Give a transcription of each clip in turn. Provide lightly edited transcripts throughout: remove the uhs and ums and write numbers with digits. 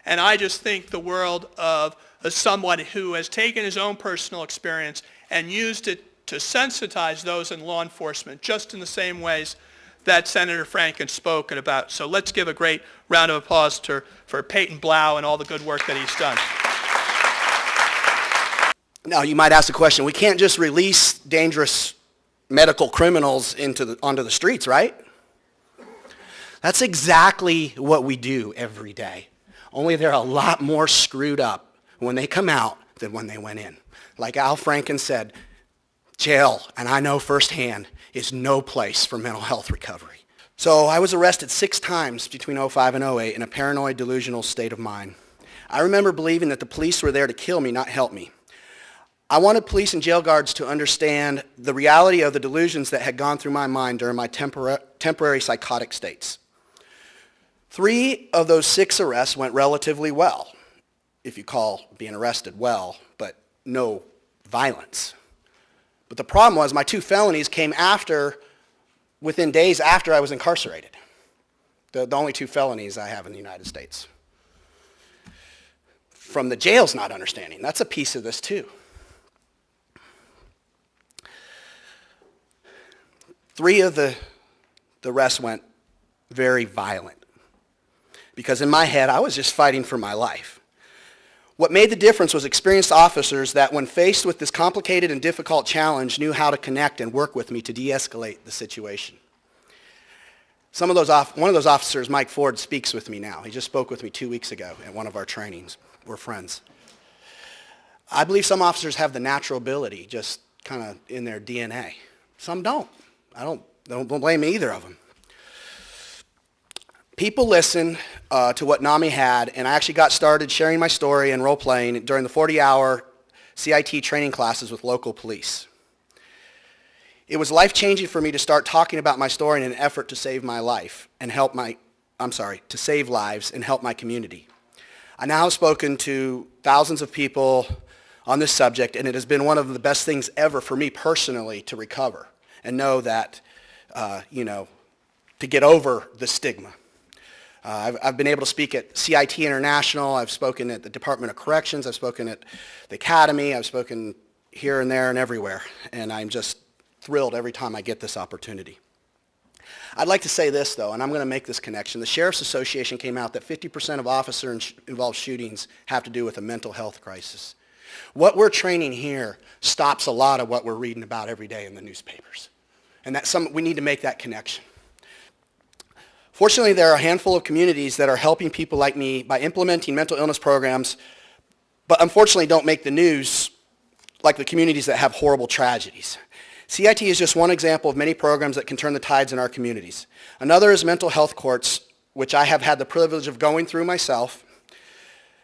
And I just think the world of someone who has taken his own personal experience and used it to sensitize those in law enforcement, just in the same ways that Senator Franken spoken about. So let's give a great round of applause for Paton Blau and all the good work that he's done. Now, you might ask the question, we can't just release dangerous medical criminals onto the streets, right? That's exactly what we do every day. Only they're a lot more screwed up when they come out than when they went in. Like Al Franken said, jail, and I know firsthand, is no place for mental health recovery. So I was arrested 6 times between 2005 and 2008 in a paranoid, delusional state of mind. I remember believing that the police were there to kill me, not help me. I wanted police and jail guards to understand the reality of the delusions that had gone through my mind during my temporary psychotic states. 3 of those 6 arrests went relatively well, if you call being arrested well, but no violence. But the problem was my 2 felonies came within days after I was incarcerated. The only 2 felonies I have in the United States. From the jail's not understanding. That's a piece of this too. 3 of the arrests went very violent. Because in my head, I was just fighting for my life. What made the difference was experienced officers that, when faced with this complicated and difficult challenge, knew how to connect and work with me to de-escalate the situation. One of those officers, Mike Ford, speaks with me now. He just spoke with me 2 weeks ago at one of our trainings. We're friends. I believe some officers have the natural ability just kind of in their DNA. Some don't. I don't blame either of them. People listen to what NAMI had, and I actually got started sharing my story and role-playing during the 40-hour CIT training classes with local police. It was life-changing for me to start talking about my story in an effort to save my life and to save lives and help my community. I now have spoken to thousands of people on this subject, and it has been one of the best things ever for me personally to recover and know that, to get over the stigma. I've been able to speak at CIT International. I've spoken at the Department of Corrections. I've spoken at the Academy. I've spoken here and there and everywhere. And I'm just thrilled every time I get this opportunity. I'd like to say this, though, and I'm going to make this connection. The Sheriff's Association came out that 50% of officer-involved shootings have to do with a mental health crisis. What we're training here stops a lot of what we're reading about every day in the newspapers. And we need to make that connection. Fortunately, there are a handful of communities that are helping people like me by implementing mental illness programs, but unfortunately don't make the news like the communities that have horrible tragedies. CIT is just one example of many programs that can turn the tides in our communities. Another is mental health courts, which I have had the privilege of going through myself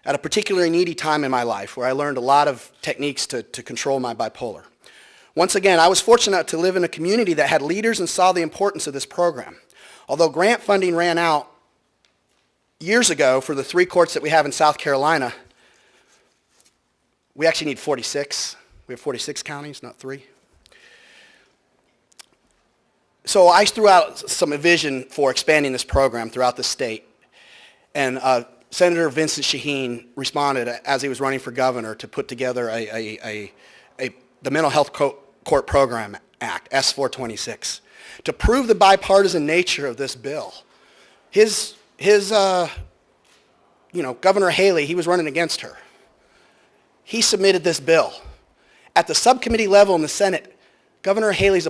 at a particularly needy time in my life, where I learned a lot of techniques to control my bipolar. Once again, I was fortunate to live in a community that had leaders and saw the importance of this program. Although grant funding ran out years ago for the 3 courts that we have in South Carolina, we actually need 46. We have 46 counties, not 3. So I threw out some vision for expanding this program throughout the state. And Senator Vincent Shaheen responded as he was running for governor to put together the Mental Health Court Program Act, S426. To prove the bipartisan nature of this bill. Governor Haley, he was running against her. He submitted this bill. At the subcommittee level in the Senate, Governor Haley's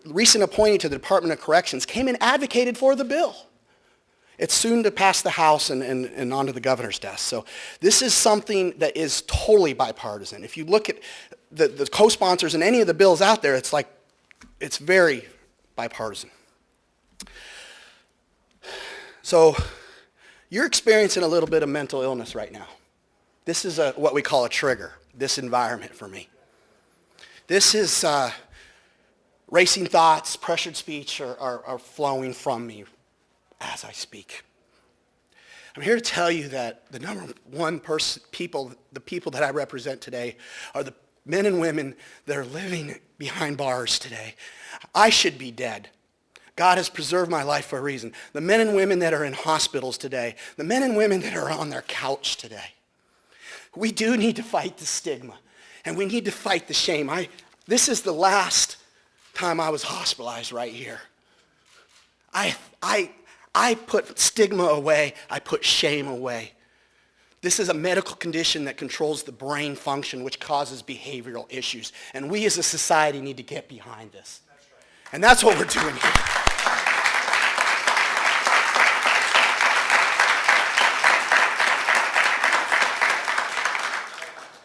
recent appointee to the Department of Corrections came and advocated for the bill. It's soon to pass the House and onto the governor's desk. So this is something that is totally bipartisan. If you look at the co-sponsors in any of the bills out there, it's very bipartisan. So you're experiencing a little bit of mental illness right now. This is what we call a trigger, this environment for me. This is racing thoughts, pressured speech are flowing from me as I speak. I'm here to tell you that the number one the people that I represent today are the men and women that are living behind bars today. I should be dead. God has preserved my life for a reason. The men and women that are in hospitals today, the men and women that are on their couch today, we do need to fight the stigma, and we need to fight the shame. This is the last time I was hospitalized right here. I put stigma away. I put shame away. This is a medical condition that controls the brain function, which causes behavioral issues. And we as a society need to get behind this. And that's what we're doing here.